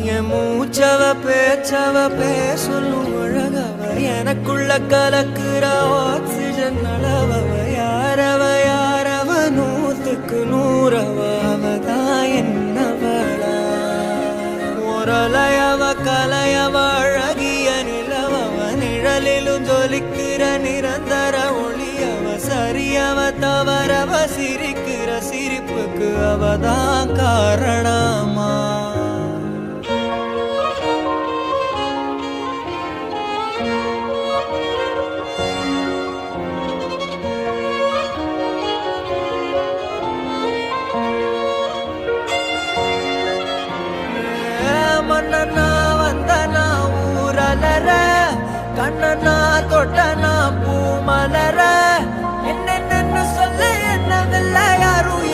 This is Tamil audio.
என் மூச்சவ பேச்சவ பேசலும் அழகவ எனக்குள்ள கலக்குற ஆக்சிஜன் அளவவ யாரவ நூத்துக்கு நூறவ அவதான் என்னவளா ஒரலையவ கலையவ அழகிய நிலவவ நிழலிலும் ஜொலிக்கிற நிரந்தர ஒளியவ சரியவ தவறவ சிரிக்கிற சிரிப்புக்கு அவதான் காரணமா மன்னனா வந்தனா ஊரலர கண்ணனா தொட்டனா பூ மலர என்னென்னு சொல்ல என்னவில்லை யாரும்